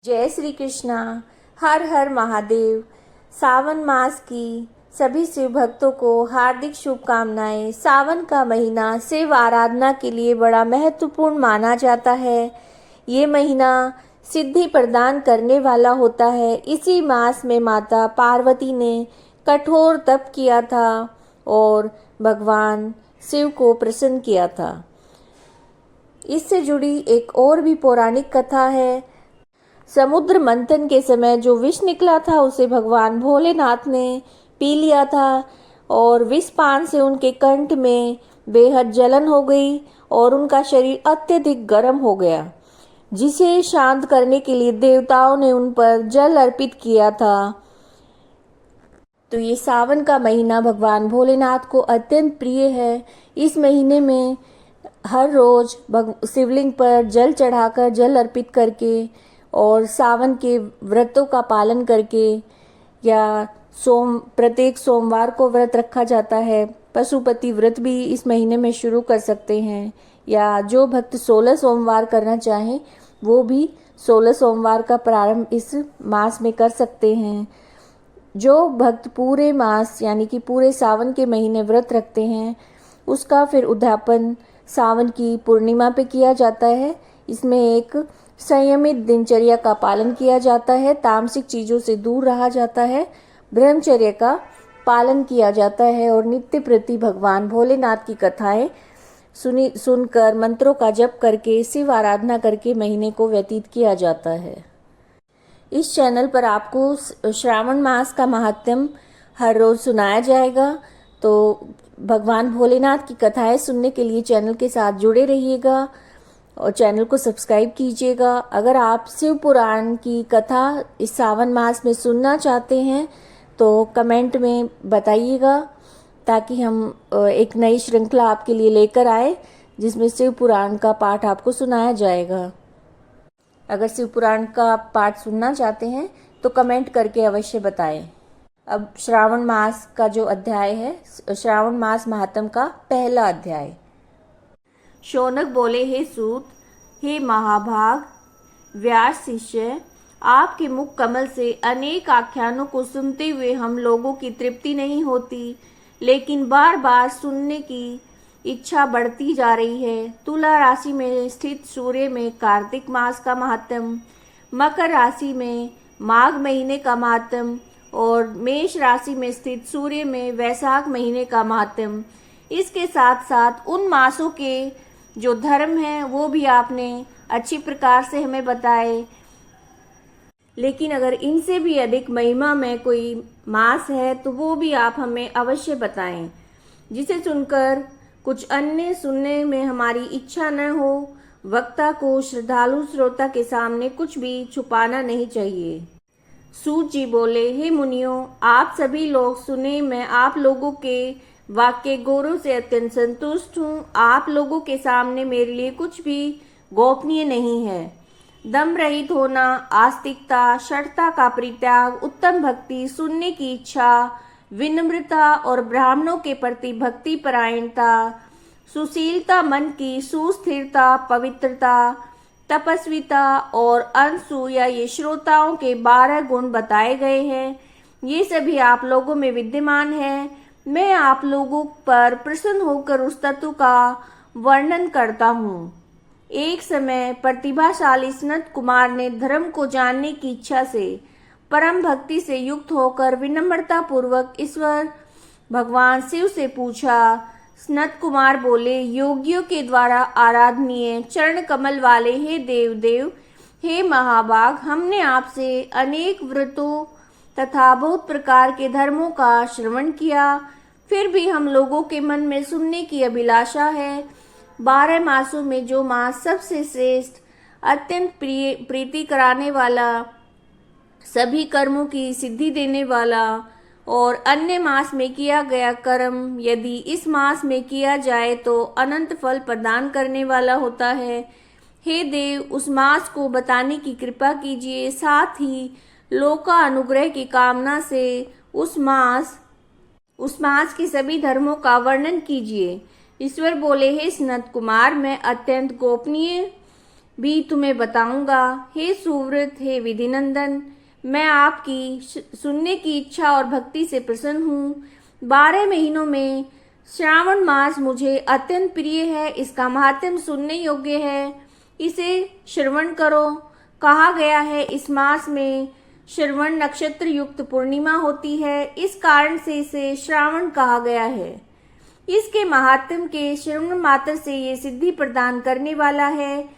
जय श्री कृष्णा। हर हर महादेव। सावन मास की सभी शिव भक्तों को हार्दिक शुभकामनाएं। सावन का महीना शिव आराधना के लिए बड़ा महत्वपूर्ण माना जाता है। ये महीना सिद्धि प्रदान करने वाला होता है। इसी मास में माता पार्वती ने कठोर तप किया था और भगवान शिव को प्रसन्न किया था। इससे जुड़ी एक और भी पौराणिक कथा है। समुद्र मंथन के समय जो विष निकला था उसे भगवान भोलेनाथ ने पी लिया था और विष पान से उनके कंठ में बेहद जलन हो गई और उनका शरीर अत्यधिक गर्म हो गया, जिसे शांत करने के लिए देवताओं ने उन पर जल अर्पित किया था। तो ये सावन का महीना भगवान भोलेनाथ को अत्यंत प्रिय है। इस महीने में हर रोज शिवलिंग पर जल चढ़ाकर, जल अर्पित करके और सावन के व्रतों का पालन करके या प्रत्येक सोमवार को व्रत रखा जाता है। पशुपति व्रत भी इस महीने में शुरू कर सकते हैं, या जो भक्त 16 सोमवार करना चाहें वो भी 16 सोमवार का प्रारंभ इस मास में कर सकते हैं। जो भक्त पूरे मास यानी कि पूरे सावन के महीने व्रत रखते हैं उसका फिर उद्यापन सावन की पूर्णिमा पे किया जाता है। इसमें एक संयमित दिनचर्या का पालन किया जाता है, तामसिक चीज़ों से दूर रहा जाता है, ब्रह्मचर्य का पालन किया जाता है और नित्य प्रति भगवान भोलेनाथ की कथाएं सुनकर मंत्रों का जप करके शिव आराधना करके महीने को व्यतीत किया जाता है। इस चैनल पर आपको श्रावण मास का महात्म्य हर रोज सुनाया जाएगा, तो भगवान भोलेनाथ की कथाएं सुनने के लिए चैनल के साथ जुड़े रहिएगा और चैनल को सब्सक्राइब कीजिएगा। अगर आप शिव पुराण की कथा इस सावन मास में सुनना चाहते हैं तो कमेंट में बताइएगा, ताकि हम एक नई श्रृंखला आपके लिए लेकर आए जिसमें शिव पुराण का पाठ आपको सुनाया जाएगा। अगर शिव पुराण का पाठ सुनना चाहते हैं तो कमेंट करके अवश्य बताएं। अब श्रावण मास का जो अध्याय है, श्रावण मास महात्म्य का पहला अध्याय। शौनक बोले, हे सूत, हे महाभाग व्यास शिष्य, आपके मुख कमल से अनेक आख्यानों को सुनते हुए हम लोगों की तृप्ति नहीं होती, लेकिन बार बार सुनने की इच्छा बढ़ती जा रही है। तुला राशि में स्थित सूर्य में कार्तिक मास का महात्म्य, मकर राशि में माघ महीने का महात्म्य और मेष राशि में स्थित सूर्य में वैशाख महीने का महात्म्य। इसके साथ साथ उन मासों के जो धर्म है वो भी आपने अच्छी प्रकार से हमें बताए, लेकिन अगर इनसे भी अधिक महिमा में कोई मास है तो वो भी आप हमें अवश्य बताएं, जिसे सुनकर कुछ अन्य सुनने में हमारी इच्छा न हो। वक्ता को श्रद्धालु श्रोता के सामने कुछ भी छुपाना नहीं चाहिए। सूत जी बोले, हे मुनियों, आप सभी लोग सुने, मैं आप लोगों के वाक्य गौरव से अत्यंत संतुष्ट हूँ। आप लोगों के सामने मेरे लिए कुछ भी गोपनीय नहीं है। दम रहित होना, आस्तिकता, शठता का परित्याग, उत्तम भक्ति, सुनने की इच्छा, विनम्रता और ब्राह्मणों के प्रति भक्ति परायणता, सुशीलता, मन की सुस्थिरता, पवित्रता, तपस्विता और अनसूया, ये श्रोताओं के 12 गुण बताए गए हैं। ये सभी आप लोगों में विद्यमान है। मैं आप लोगों पर प्रसन्न होकर उस तत्व का वर्णन करता हूँ। एक समय प्रतिभाशाली स्नत कुमार ने धर्म को जानने की इच्छा से परम भक्ति से युक्त होकर विनम्रता पूर्वक ईश्वर भगवान शिव से पूछा। स्नत कुमार बोले, योगियों के द्वारा आराधनीय चरण कमल वाले हे देव, हे महाभाग, हमने आपसे अनेक व्रतों तथा बहुत प्रकार के धर्मों का श्रवण किया, फिर भी हम लोगों के मन में सुनने की अभिलाषा है। 12 मासों में जो मास सबसे श्रेष्ठ, अत्यंत प्रीति कराने वाला, सभी कर्मों की सिद्धि देने वाला और अन्य मास में किया गया कर्म यदि इस मास में किया जाए तो अनंत फल प्रदान करने वाला होता है, हे देव, उस मास को बताने की कृपा कीजिए। साथ ही लोका अनुग्रह की कामना से उस मास के सभी धर्मों का वर्णन कीजिए। ईश्वर बोले, हे स्नत कुमार, मैं अत्यंत गोपनीय भी तुम्हें बताऊंगा। हे सुव्रत, हे विधिनंदन, मैं आपकी सुनने की इच्छा और भक्ति से प्रसन्न हूँ। 12 महीनों में श्रावण मास मुझे अत्यंत प्रिय है। इसका महात्म्य सुनने योग्य है, इसे श्रवण करो। कहा गया है इस मास में श्रवण नक्षत्र युक्त पूर्णिमा होती है, इस कारण से इसे श्रावण कहा गया है। इसके महात्म्य के श्रवण मात्र से ये सिद्धि प्रदान करने वाला है,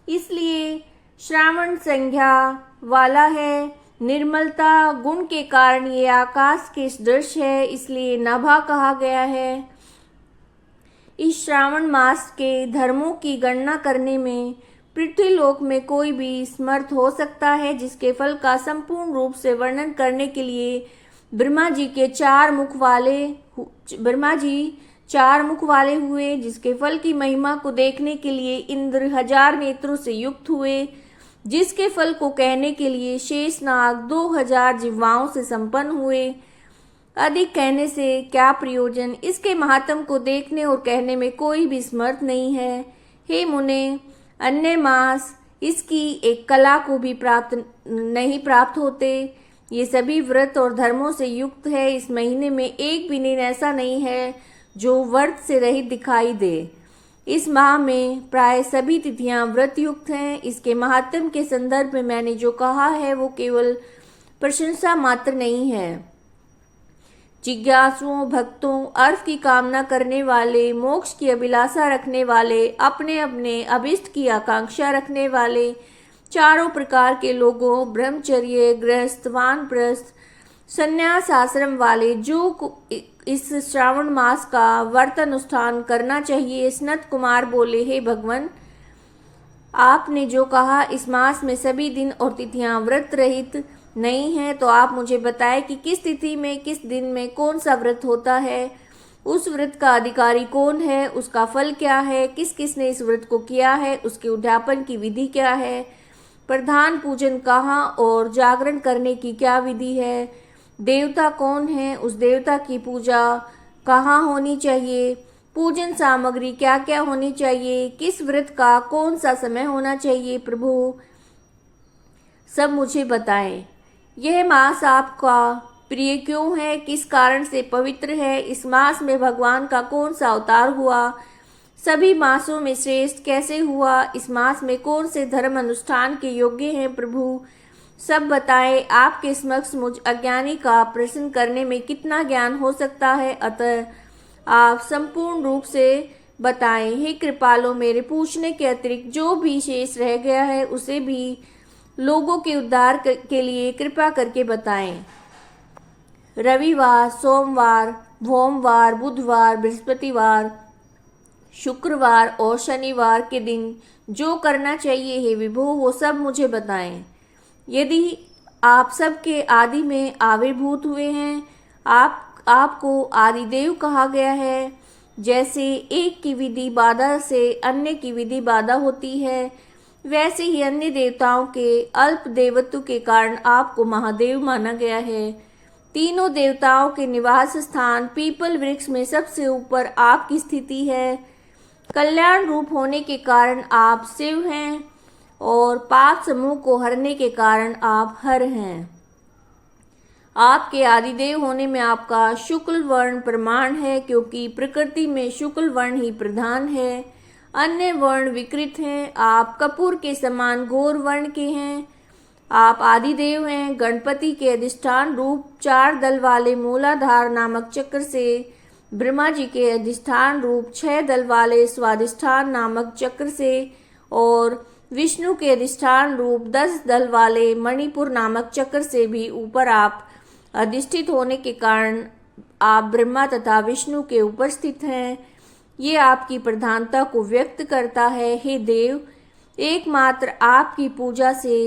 इसलिए श्रावण संज्ञा वाला है। निर्मलता गुण के कारण ये आकाश के सदृश है, इसलिए नभा कहा गया है। इस श्रावण मास के धर्मों की गणना करने में पृथ्वीलोक में कोई भी समर्थ हो सकता है, जिसके फल का संपूर्ण रूप से वर्णन करने के लिए ब्रह्मा जी 4 मुख वाले हुए, जिसके फल की महिमा को देखने के लिए इंद्र 1000 नेत्रों से युक्त हुए, जिसके फल को कहने के लिए शेषनाग 2000 जिह्वाओं से संपन्न हुए। अधिक कहने से क्या प्रयोजन, इसके महात्म को देखने और कहने में कोई भी समर्थ नहीं है। हे मुने, अन्य मास इसकी एक कला को भी नहीं प्राप्त होते। ये सभी व्रत और धर्मों से युक्त है। इस महीने में एक भी दिन ऐसा नहीं है जो व्रत से रहित दिखाई दे। इस माह में प्राय सभी तिथियां व्रत युक्त हैं। इसके महात्म्य के संदर्भ में मैंने जो कहा है वो केवल प्रशंसा मात्र नहीं है। जिज्ञासुओं, भक्तों, अर्थ की कामना करने वाले, मोक्ष की अभिलाषा रखने वाले, अपने अपने अभिष्ट की आकांक्षा रखने वाले, चारों प्रकार के लोगों, ब्रह्मचर्य, गृहस्थ, वानप्रस्थ, संन्यास आश्रम वाले, जो इस श्रावण मास का व्रत अनुष्ठान करना चाहिए। सनत कुमार बोले, हे भगवान, आपने जो कहा इस मास में सभी दिन और तिथियां व्रत रहित नहीं है, तो आप मुझे बताएं कि किस तिथि में, किस दिन में कौन सा व्रत होता है, उस व्रत का अधिकारी कौन है, उसका फल क्या है, किस किस ने इस व्रत को किया है, उसके उद्यापन की विधि क्या है, प्रधान पूजन कहाँ और जागरण करने की क्या विधि है, देवता कौन है, उस देवता की पूजा कहाँ होनी चाहिए, पूजन सामग्री क्या क्या होनी चाहिए, किस व्रत का कौन सा समय होना चाहिए, प्रभु सब मुझे बताएं। यह मास आपका प्रिय क्यों है, किस कारण से पवित्र है, इस मास में भगवान का कौन सा अवतार हुआ, सभी मासों में श्रेष्ठ कैसे हुआ, इस मास में कौन से धर्म अनुष्ठान के योग्य हैं, प्रभु सब बताएं। आपके समक्ष मुझ अज्ञानी का प्रश्न करने में कितना ज्ञान हो सकता है, अतः आप संपूर्ण रूप से बताएं। हे कृपालो, मेरे पूछने के अतिरिक्त जो भी शेष रह गया है उसे भी लोगों के उद्धार के लिए कृपा करके बताएं। रविवार, सोमवार, भोमवार, बुधवार, बृहस्पतिवार, शुक्रवार और शनिवार के दिन जो करना चाहिए हे विभो, वो सब मुझे बताएं। यदि आप सबके आदि में आविर्भूत हुए हैं, आपको आदिदेव कहा गया है। जैसे एक की विधि बाधा से अन्य की विधि बाधा होती है, वैसे ही अन्य देवताओं के अल्प देवत्व के कारण आपको महादेव माना गया है। तीनों देवताओं के निवास स्थान पीपल वृक्ष में सबसे ऊपर आपकी स्थिति है। कल्याण रूप होने के कारण आप शिव हैं और पाप समूह को हरने के कारण आप हर हैं। आपके आदिदेव होने में आपका शुक्ल वर्ण प्रमाण है, क्योंकि प्रकृति में शुक्ल वर्ण ही प्रधान है, अन्य वर्ण विकृत हैं। आप कपूर के समान घोर वर्ण के हैं। आप आदिदेव हैं। गणपति के अधिष्ठान रूप 4 दल वाले मूलाधार नामक चक्र से, ब्रह्मा जी के अधिष्ठान रूप 6 दल वाले स्वाधिष्ठान नामक चक्र से और विष्णु के अधिष्ठान रूप 10 दल वाले मणिपुर नामक चक्र से भी ऊपर आप अधिष्ठित होने के कारण आप ब्रह्मा तथा विष्णु के ऊपर स्थित हैं। ये आपकी प्रधानता को व्यक्त करता है। हे देव, एकमात्र आपकी पूजा से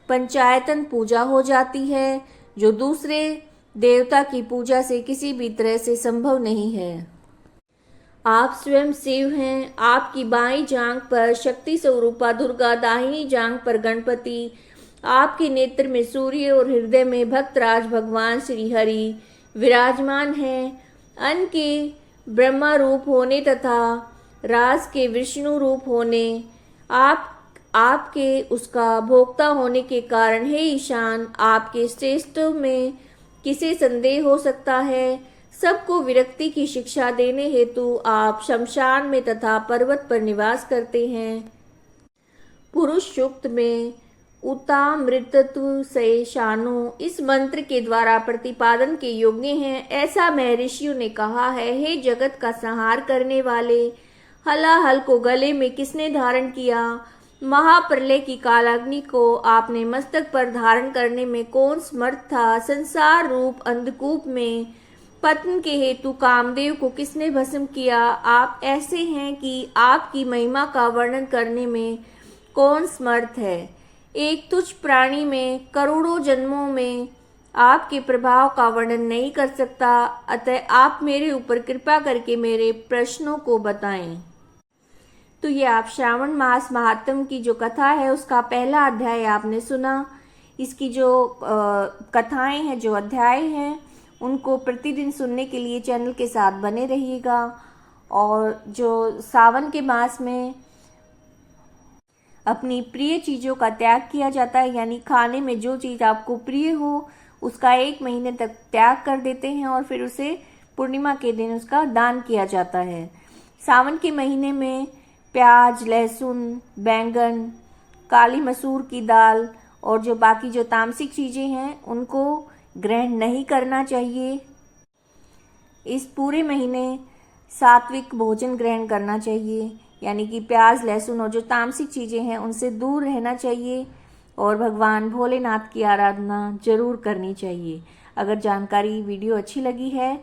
पंचायतन पूजा हो जाती है, जो दूसरे देवता की पूजा से किसी भी तरह से संभव नहीं है। आप स्वयं शिव हैं। आपकी बाईं जांघ पर शक्ति स्वरूपा दुर्गा, दाहिनी जांघ पर गणपति, आपके नेत्र में सूर्य और हृदय में भक्तराज भगवान श्री हरि विराजमान हैं। अन्न के ब्रह्मा रूप होने तथा राज के विष्णु रूप होने, आपके उसका भोक्ता होने के कारण हे ईशान आपके श्रेष्ठ में किसे संदेह हो सकता है। सबको विरक्ति की शिक्षा देने हेतु आप शमशान में तथा पर्वत पर निवास करते हैं। पुरुष सूक्त में उतामृतत्व से शानो इस मंत्र के द्वारा प्रतिपादन के योग्य हैं, ऐसा महर्षियों ने कहा है। हे जगत का संहार करने वाले, हलाहल को गले में किसने धारण किया? महाप्रलय की कालाग्नि को आपने मस्तक पर धारण करने में कौन समर्थ था? संसार रूप अंधकूप में पतन के हेतु कामदेव को किसने भस्म किया? आप ऐसे हैं कि आपकी महिमा का वर्णन करने में कौन समर्थ है? एक तुच्छ प्राणी में करोड़ों जन्मों में आपके प्रभाव का वर्णन नहीं कर सकता। अतः आप मेरे ऊपर कृपा करके मेरे प्रश्नों को बताएं। तो ये आप श्रावण मास महात्म की जो कथा है उसका पहला अध्याय आपने सुना। इसकी जो कथाएं हैं, जो अध्याय हैं, उनको प्रतिदिन सुनने के लिए चैनल के साथ बने रहिएगा। और जो सावन के मास में अपनी प्रिय चीज़ों का त्याग किया जाता है, यानी खाने में जो चीज़ आपको प्रिय हो उसका 1 महीने तक त्याग कर देते हैं और फिर उसे पूर्णिमा के दिन उसका दान किया जाता है। सावन के महीने में प्याज, लहसुन, बैंगन, काली मसूर की दाल और जो बाकी जो तामसिक चीज़ें हैं उनको ग्रहण नहीं करना चाहिए। इस पूरे महीने सात्विक भोजन ग्रहण करना चाहिए, यानी कि प्याज, लहसुन और जो तामसिक चीज़ें हैं उनसे दूर रहना चाहिए और भगवान भोलेनाथ की आराधना जरूर करनी चाहिए। अगर जानकारी वीडियो अच्छी लगी है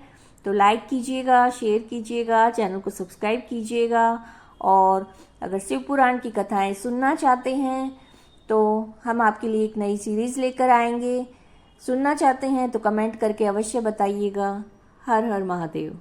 तो लाइक कीजिएगा, शेयर कीजिएगा, चैनल को सब्सक्राइब कीजिएगा। और अगर शिव पुराण की कथाएं सुनना चाहते हैं तो हम आपके लिए एक नई सीरीज़ लेकर आएंगे। सुनना चाहते हैं तो कमेंट करके अवश्य बताइएगा। हर हर महादेव।